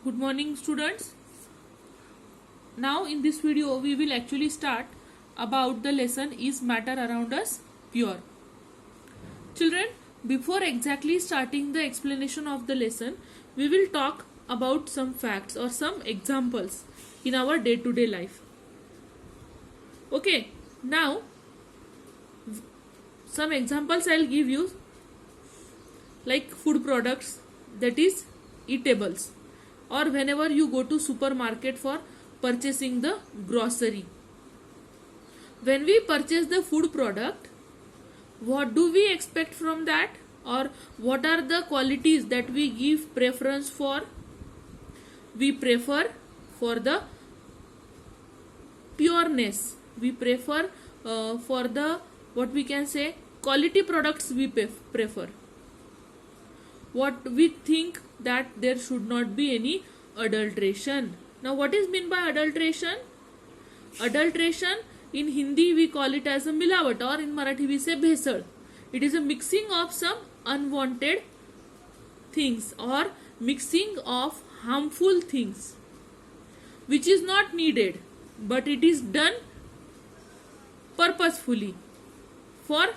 Good morning, students. Now in this video we will actually start about the lesson Is Matter Around Us Pure? Children, before exactly starting the explanation of the lesson, we will talk about some facts or some examples in our day-to-day life. Okay, now some examples I'll give you, like food products, that is eatables, or whenever you go to supermarket for purchasing the grocery. When we purchase the food product, what do we expect from that, or what are the qualities that we give preference for? We prefer for the pureness. We prefer for the, what we can say, quality products we prefer. What we think that there should not be any adulteration. Now what is meant by adulteration? Adulteration in Hindi we call it as a milavat, or in Marathi we say bhesal. It is a mixing of some unwanted things or mixing of harmful things which is not needed, but it is done purposefully for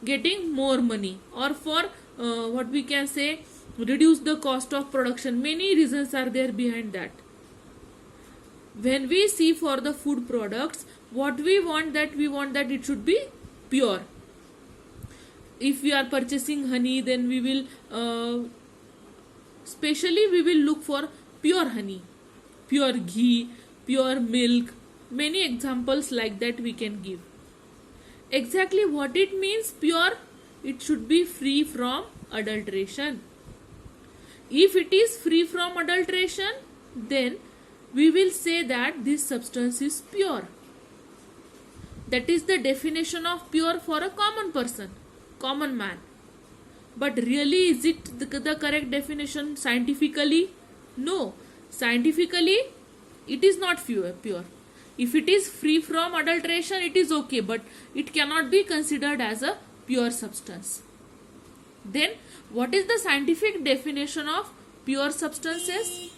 getting more money, or for what we can say, reduce the cost of production. Many reasons are there behind that. When we see for the food products, what we want that it should be pure. If we are purchasing honey, then we will specially we will look for pure honey, pure ghee, pure milk. Many examples like that we can give. Exactly what it means pure? It should be free from adulteration. If it is free from adulteration, then we will say that this substance is pure. That is the definition of pure for a common person, common man. But really, is it the correct definition scientifically? No. Scientifically, it is not pure. If it is free from adulteration, it is okay, but it cannot be considered as a pure substance. Then, what is the scientific definition of pure substances?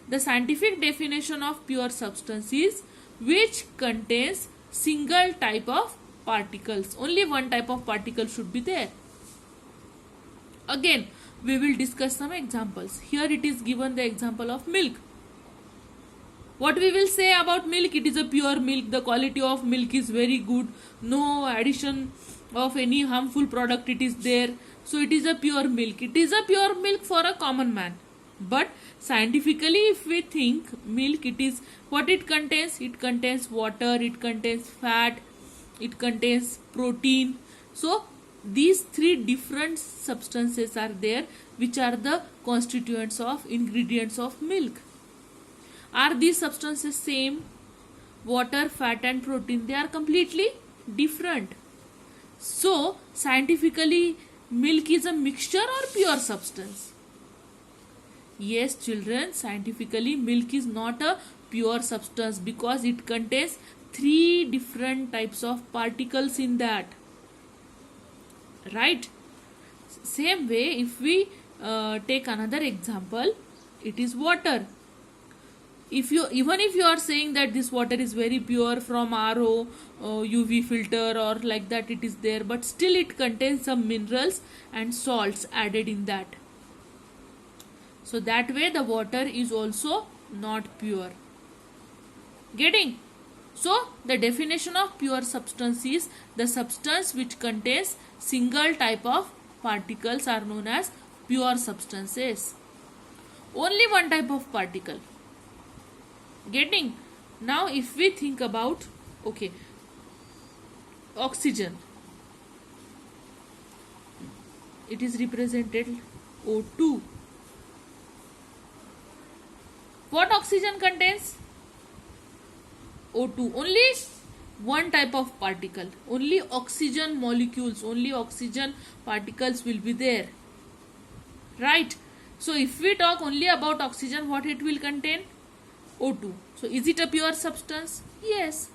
The scientific definition of pure substance is which contains single type of particles. Only one type of particle should be there. Again, we will discuss some examples. Here it is given the example of milk. What we will say about milk? It is a pure milk. The quality of milk is very good. No addition of any harmful product it is there. So it is a pure milk. It is a pure milk for a common man. But scientifically, if we think milk, it is what it contains. It contains water, it contains fat, it contains protein. So these three different substances are there which are the constituents of ingredients of milk. Are these substances same? Water, fat and protein, they are completely different. So scientifically, milk is a mixture or pure substance? Yes, children, scientifically milk is not a pure substance because it contains three different types of particles in that. Right? Same way, if we take another example, it is water. Even if you are saying that this water is very pure from RO, UV filter or like that it is there, but still it contains some minerals and salts added in that. So that way the water is also not pure. Getting? So the definition of pure substance is the substance which contains single type of particles are known as pure substances. Only one type of particle. Getting? Now if we think about, okay, oxygen. It is represented O2. What oxygen contains? O2. Only one type of particle. Only oxygen molecules, only oxygen particles will be there. Right? So if we talk only about oxygen, what it will contain? O2. So is it a pure substance? Yes.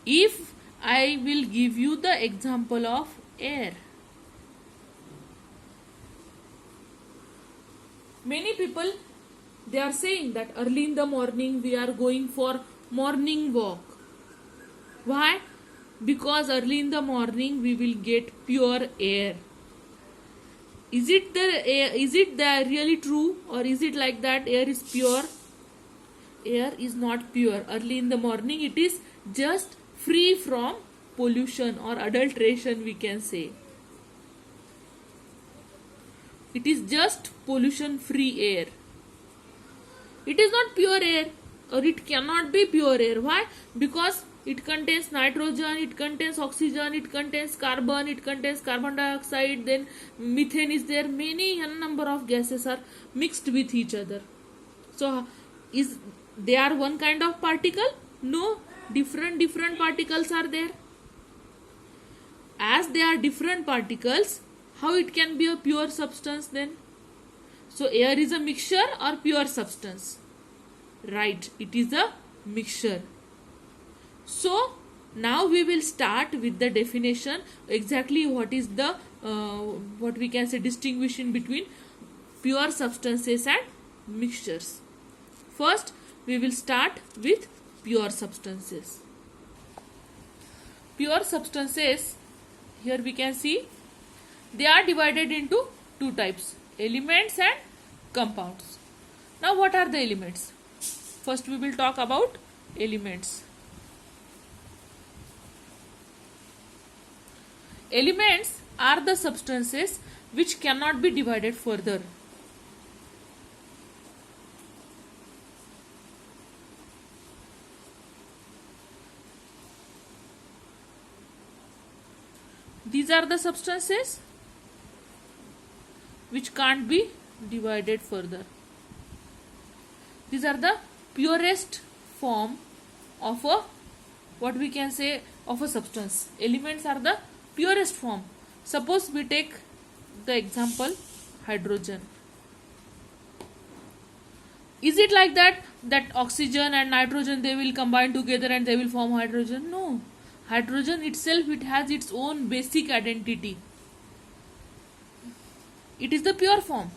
If I will give you the example of air. Many people They are saying that early in the morning we are going for morning walk. Why? Because early in the morning we will get pure air. Is it the really true, or is it like that air is pure? Air is not pure. Early in the morning it is just free from pollution or adulteration, we can say. It is just pollution free air. It is not pure air, or it cannot be pure air. Why? Because it contains nitrogen, it contains oxygen, it contains carbon, it contains carbon dioxide, then methane is there. Many number of gases are mixed with each other. So, is they are one kind of particle? No, different particles are there. As they are different particles, how it can be a pure substance then? So air is a mixture or pure substance? Right, it is a mixture. So now we will start with the definition, exactly what is the what we can say distinguishing between pure substances and mixtures. First we will start with pure substances. Pure substances, here we can see they are divided into two types, elements and compounds. Now what are the elements? First we will talk about elements. Elements are the substances which cannot be divided further. These are the substances which can't be divided further. These are the purest form of a, what we can say, of a substance. Elements are the purest form. Suppose we take the example hydrogen. Is it like that oxygen and nitrogen, they will combine together and they will form hydrogen? No. Hydrogen itself, it has its own basic identity. It is the pure form.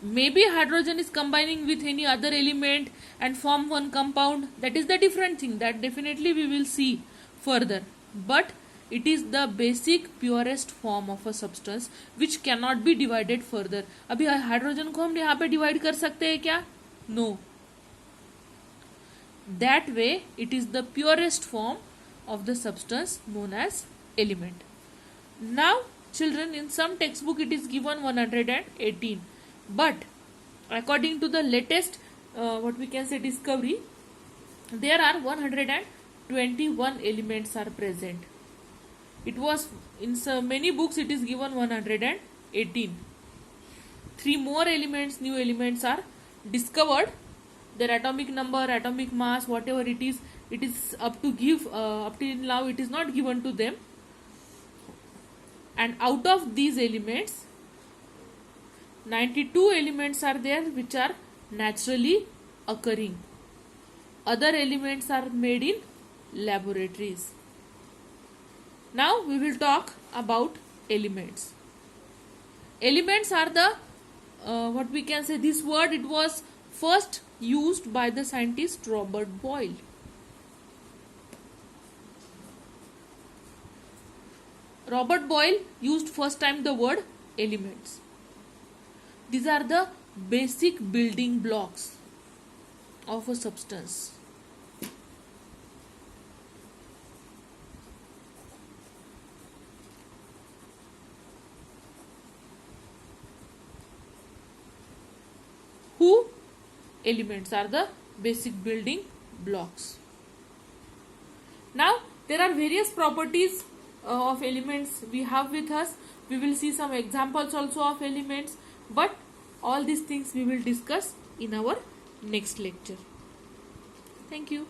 Maybe hydrogen is combining with any other element and form one compound. That is the different thing. That definitely we will see further. But it is the basic purest form of a substance which cannot be divided further. अभी hydrogen को हम यहाँ पे divide कर सकते हैं क्या? No. That way it is the purest form of the substance known as element. Now children, in some textbook it is given 118, but according to the latest what we can say discovery, there are 121 elements are present. It was in so many books it is given 118. 3 more elements, new elements are discovered. Their atomic number, atomic mass, whatever it is up to give, up till now it is not given to them. And out of these elements, 92 elements are there which are naturally occurring. Other elements are made in laboratories. Now we will talk about elements. Elements are the what we can say, this word it was first used by the scientist Robert Boyle. Robert Boyle used first time the word elements. These are the basic building blocks of a substance. Who? Elements are the basic building blocks. Now there are various properties of elements we have with us. We will see some examples also of elements, but all these things we will discuss in our next lecture. Thank you.